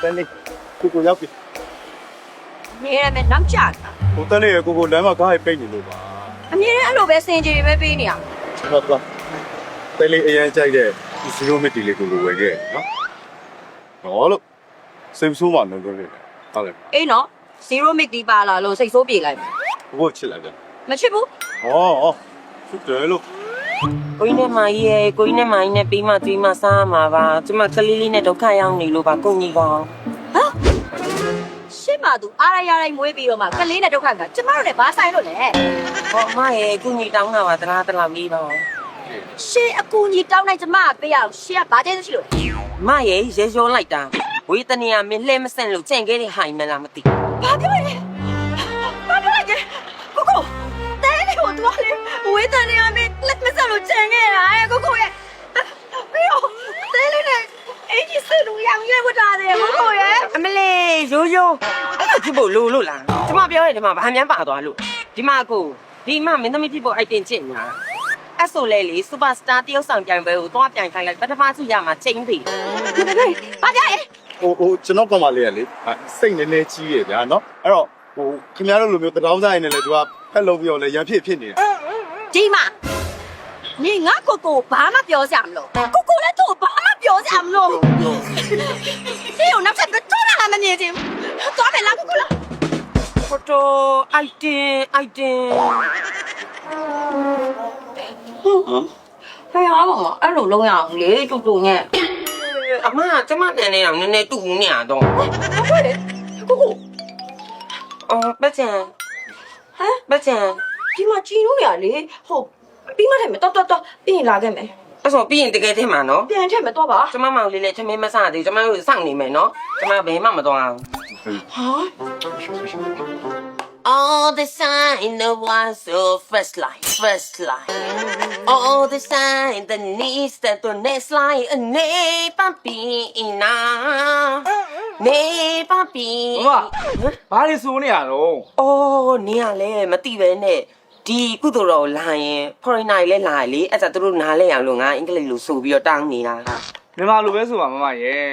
တန်းလေးကိုရောက်ပြီ နေရမယ်နောက်ကျတာ ဟိုတန်းလေးကိုလမ်းမှာကားပိတ်နေလို့ပါ အမြဲတမ်းအဲ့လိုပဲစင်ကြေပဲပေးနေရ ဟုတ်ပါတန်းလေးအရင်ကြိုက်တဲ့ဒီဇီရိုမီတီလေးကိုဝယ်ခဲ့နော်ဟောလို့စိတ်ဆိုးမှလည်းလုပ်နေတယ်ဟုတ်တယ် အေးနော်0 mix ဒီပါလာလို့စိတ်ဆိုးပြေလိုက်မယ် ဘို့ချစ်လိုက်တယ် မချစ်ဘူး ဟောဟုတ်တယ်လို့ ကိုင်းနဲ့မကြီးရဲ့ကိုင်းနဲ့မကြီးနဲ့ပြီးမှကျွေးမှစားမှာပါကျမကလေးလေးနဲ့ဒုက္ခရောက်နေလို့ပါကိုကြီးကောင် ဟာရှစ်မသူအားရတိုင်းမွေးပြီးတော့မှကလေးနဲ့ဒုက္ခကကျမတို့လည်းဘာဆိုင်လို့လဲ ဟောမရဲ့ကိုကြီးတောင်းတာပါတလားတလားလေးပါ ရှစ်အကူကြီးတောင်းလိုက်ကျမကပေးရအောင်ရှစ်ကဘာကျဲရှိလို့ မရဲ့ရေရောလိုက်တာဝေးတနေရမင်းလှဲမဆန့်လို့ကြံခဲ့တဲ့ဟိုင်မလားမသိ ဘာပြောလဲဘာပြောလဲကိုကိုတဲလေးကိုသွားလေဝေးတန်နေရမင်းလက်မဆက်လို့ချန်ခဲ့တာကိုကိုရဲ့ပြီးတော့တဲလေးနဲ့အင်ကြီးစလူရောင်ရွေးဝတ်တာတယ်ကိုကိုရဲ့ အမလေးရိုးရိုးအဲ့ဒါဖြစ်ဖို့လိုလို့လားကျမပြောတယ်ဒီမှာဗာမြန်းပါသွားလို့ဒီမှာကိုဒီမှာမင်းသမီးဖြစ်ဖို့အိုက်တင်ချစ်ညာအဲ့ဆိုလေလေစူပါစတာတရုတ်ဆောင်ပြိုင်ပွဲကိုသွားပြိုင်ခိုင်းလိုက်ပထမဆုရမှာချိန်ပြီ ဘာကြရဲ့ ဟိုကျွန်တော်ကမှလေးရလေစိတ်နည်းနည်းကြီးရဗျာနော်အဲ့တော့ဟိုခင်ဗျားတို့လိုမျိုးတရောင်းစားရင်လည်းသူကဖက်လုံးပြီးတော့လေရန်ဖြစ်နေတာ ဒီမှာနေငါကိုကိုဘာမှပြောစရာမလိုကိုကိုလည်းသူ့ဘာမှပြောစရာမလိုဒီကိုနောက်ထပ်တော့လာမမြင်ချင်သွားမယ်လားကိုကိုလား ဖိုတိုအိုက်တင် ဖေးအားပါမအဲ့လိုလုံးရအောင်လေတူတူနဲ့ အမကျမတန်နေအောင်နည်းနည်းတူနေရတော့ ဟုတ်တယ်ကိုကို အော်ပတ်ချံ ဟမ် ပတ်ချံ ဒီမှာကြည်လို့ရလေဟုတ်ပြီးမှထဲမှာတော့ပြီးရင်လာခဲ့မယ် အဲ့ဆိုပြီးရင်တကယ်ထဲမှာနော် ပြန်ထဲမှာတော့ပါ ကျမမောင်လေးလည်းထမင်းမစားသေးကျမတို့စောင့်နေမယ်နော်ကျမဘယ်မှမသွားအောင် ဟာ All the sign the was so first line All the sign the needs that the next line a name papi ina ne papi ဘာလို့စိုးနေရတော့ Oh နင်ကလည်းမသိပဲနဲ့ဒီကုသိုလ်တော်လာရင် foreigner လည်းလာလေအဲ့ဒါသူတို့နားလဲအောင်လို့ငါအင်္ဂလိပ်လိုဆိုပြီးတော့တောင်းနေတာ မြန်မာလိုပဲဆိုပါမမရဲ့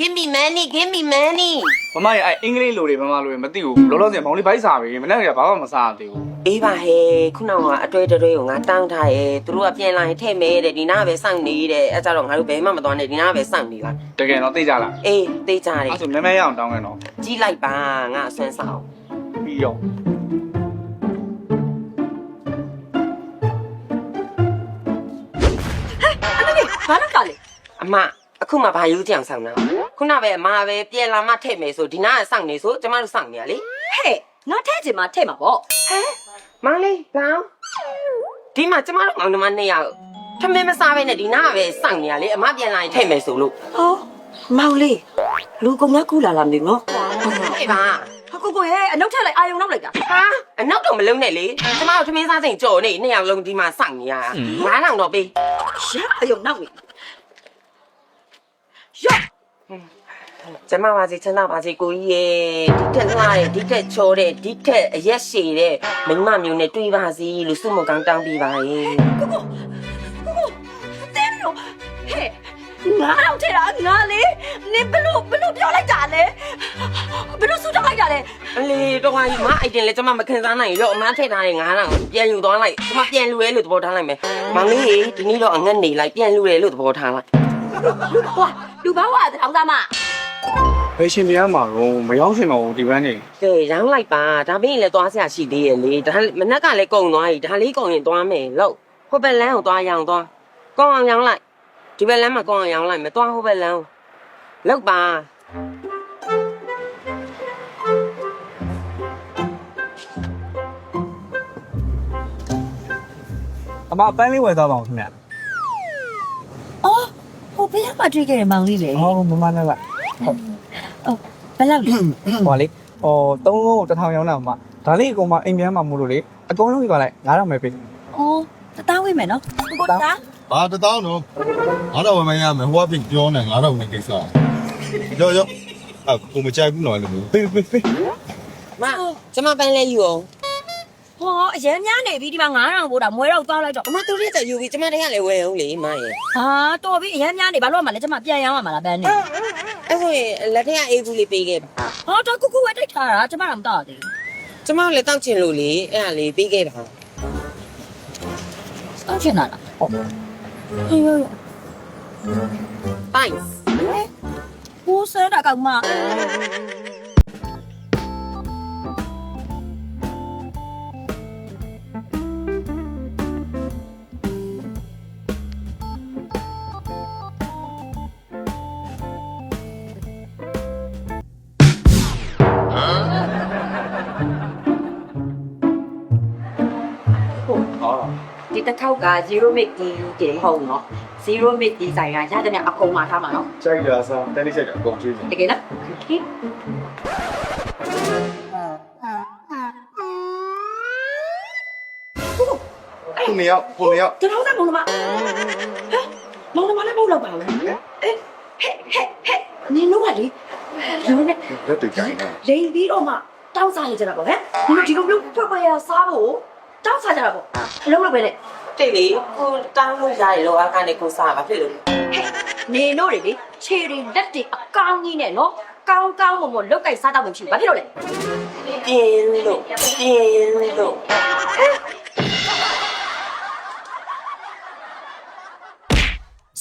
Give me money မမရဲ့အင်္ဂလိပ်လိုတွေမမလိုမသိဘူးလောလောဆယ်မောင်လေးဘိုက်စားပြီမနေ့ကဘာမှမစားသေးဘူး အေးပါဟဲ့ခုနကအတွေ့အတွေ့ကိုငါတောင်းထားရဲ့သူတို့ကပြန်လာရင်ထည့်မဲတဲ့ဒီနားပဲစောင့်နေတဲ့အဲ့ကြတော့ငါတို့ဘယ်မှမသွားနဲ့ဒီနားပဲစောင့်နေတာ တကယ်တော့သိကြလား အေးသိကြတယ် အဲ့ဆိုမဲမဲရအောင်တောင်းခဲ့တော့ ကြီးလိုက်ပါငါအဆွမ်းဆောင် ပြီးရော ဘာလို့ကလဲ အမအခုမှဘာယူကြအောင်ဆောင်တာခုနပဲအမပဲပြန်လာမှထည့်မယ်ဆိုဒီနားကစောင့်နေဆိုကျမတို့စောင့်နေရလေ ဟဲ့ငါထဲချင်မှာထဲမှာပေါ့ မောင်လေးလောင်းဒီမှာကျမတို့အောင်နှမ2ယောက်ထမင်းမစားဘဲနဲ့ဒီနားကပဲစောင့်နေရလေအမပြန်လာရင်ထည့်မယ်ဆိုလို့ ဟောမောင်လေးလူကုန်များကူလာလာမသိဘူးနော် အေးပါ ဟာကိုကိုရဲ့အနောက်ထက်လိုက်အာယုံနောက်လိုက်တာ ဟာအနောက်တော့မလုံးနဲ့လေကျမတို့ထမင်းစားချိန်ကြော်နေ2ယောက်လုံးဒီမှာစောင့်နေရ9000တော့ပေး ရအာယုံနောက်နေရ ကျမပါစီချမ်းသာပါစီကိုကြီးရဲ့ဒီထက်လှတဲ့ဒီထက်ချောတဲ့ဒီထက်အရက်ရှည်တဲ့မိန်းမမျိုးနဲ့တွေ့ပါစီလို့စုမကောင်းတောင်းပေးပါရဲ့ ကိုတင်းလို့ဟဲ့ငါတော့ထဲတာငါလေနင်ဘလို့ပြောလိုက်တာလဲဘလို့ဆူတောင်းလိုက်တာလဲ အလေတော့ဟာမအိုက်တင်လဲကျမမခံစားနိုင်ရောအမထည့်ထားတဲ့9000ပြန်ယူသွားလိုက်ကျမပြန်လူရဲလို့သဘောထားလိုက်မယ်မောင်လေးဒီနေ့တော့အငတ်နေလိုက်ပြန်လူရဲလို့သဘောထားလိုက် လူဘာဝတောင်းသားမ ဘယ်ရှင်တရားမှာတော့မရောက်ရှင်တော့ဒီဘန်းနေ ကဲရောင်းလိုက်ပါဒါပြင်လည်းသွားစရာရှိသေးရဲ့လေဒါမနက်ကလည်းကုန်သွားပြီဒါလေးကုန်ရင်သွားမယ်လို့ဟိုဘက်လမ်းကိုသွားရောင်းသွားကောင်းအောင်ရောင်းလိုက်ဒီဘက်လမ်းမှာကောင်းအောင်ရောင်းလိုက်မသွားဟိုဘက်လမ်းလောက်ပါ အမပန်းလေးဝယ်သားပါအောင်ခင်ဗျာ အော်ဟိုဘယ်မှာတွေ့ခဲ့တဲ့မောင်လေးလေ ဟောမမနဲ့က ဘယ်လောက်လဲ ဟောလေဟော3လုံးကို1000ရောင်းတာမဒါလေးအကုန်မအိမ်ပြန်မှာမို့လို့လေအကုန်လုံးကြီးပါလိုက်9000ပဲပေး အော်1000ဝေးမယ်နော်ကိုတာ ဘာ1000တော့9000ဝယ်မရမယ်ဟိုကပြင်ပြောနေ9000နဲ့ကိစ္စရောကိုမကြိုက်ဘူးနော်လို့ပေး မကျမပန်းလဲယူအောင် ဟ ဟောအရင်များနေပြီဒီမှာ9000ပို့တာမွဲတော့သွားလိုက်တော့ အမသူတို့ကယူပြီးကျမတည်းကလည်းဝယ်အောင်လေမရဲ့ ဟာတော်ပြီအရင်များနေဘာလို့မှလဲကျမပြန်ရအောင်မလားဘန်းနေ အဲ့ဆိုရင်လက်ထက်ကအေးဘူးလေးပေးခဲ့ပါ ဟောတော့ကိုဝဲတိုက်ထားတာကျမတော့မတော့သေး ကျမလည်းတောက်ချင်လို့လေအဲ့ဒါလေးပေးခဲ့ပါ ဘူးစောင့်ချင်တာလားဟုတ်ဟေး Thanks ကိုဆဲတာကောင်မ ဒီတစ်ခေါက်က0 mid ဒီတည်းမဟုတ်ဘူးเนาะ0 mid ဒီဆိုင်ကရတဲ့နဲ့အကုန်မှာထားမှာเนาะ ကြိုက်တာစားတန်းလေးကြိုက်တာအကုန်ကျွေးတယ် တကယ်လား ခုနှစ်ယောက်ခုနှစ်ယောက် တတော်ကမောင်နှမဟမ်မောင်နှမလည်းမဟုတ်တော့ပါဘူးဟဲ့နင်တို့ကလေလုံးနဲ့ လက်တွေကြိုက်တာ လိန်ပြီးတော့မှတောက်စားနေကြတာပေါ့ဟဲ့ဒီလိုဒီလိုမျိုးဖဖရစားဖို့တောက်စားကြတာပေါ့အလုံးလုံးပဲနဲ့ တိတ်လေကိုတောင်းလို့ရတယ်လောအခါနဲ့ကိုစားပါဖြစ်လို့ နေတို့တွေလေခြေတွေလက်တွေအကောင်းကြီးနဲ့နော်ကောင်းကောင်းမလောက်ကင်စားတော့မှဖြစ်ဘာဖြစ်လို့လဲ ပြင်းလို့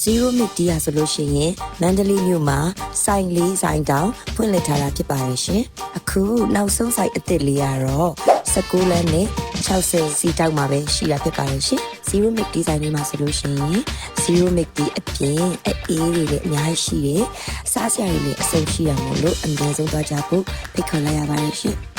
Zero Mid တီးရဆိုလို့ရှိရင်မန္တလေးမြို့မှာစိုင်လေးဆိုင်တောင်ဖွင့်လှစ်ထားတာဖြစ်ပါတယ်ရှင်။အခုနောက်ဆုံးဆိုင်အစ်စ်လေးကတော့16လမ်းနဲ့60စီတောက်မှာပဲရှိတာဖြစ်ပါတယ်ရှင်။ Zero Mid ဒီဇိုင်းလေးမှာဆိုလို့ရှိရင် Zero Mid ဒီအပြင်အေးတွေလည်းအများကြီးရှိတယ်။စားစရာတွေလည်းအစုံရှိရမို့လို့အများဆုံးသွားကြဖို့ဖိတ်ခေါ်လိုက်ရပါတယ်ရှင်။